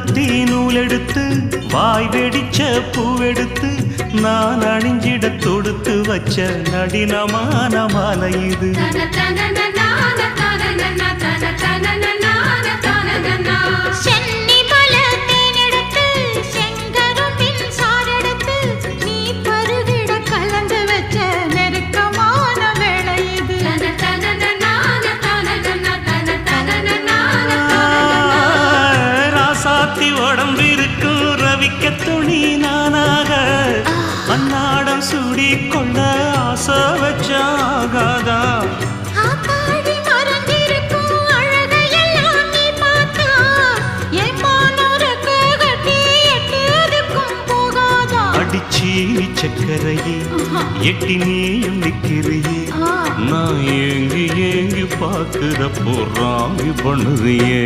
பருத்தி நூலெடுத்து வாய் வெடிச்ச பூவெடுத்து நான் அணிஞ்சிட தொடுத்து வச்ச நடினமான மாலை இது. உடம்பிருக்கும் ரவிக்க துணி நானாக அன்னாடம் சூடி கொள்ள ஆசை வச்சாகாதா. அடிச்சி சக்கரையே எட்டி நீயும் நிக்கிறியே நான் ஏங்கி ஏங்கி பார்க்கிறப்போ ராங்கி பண்ணுறியே.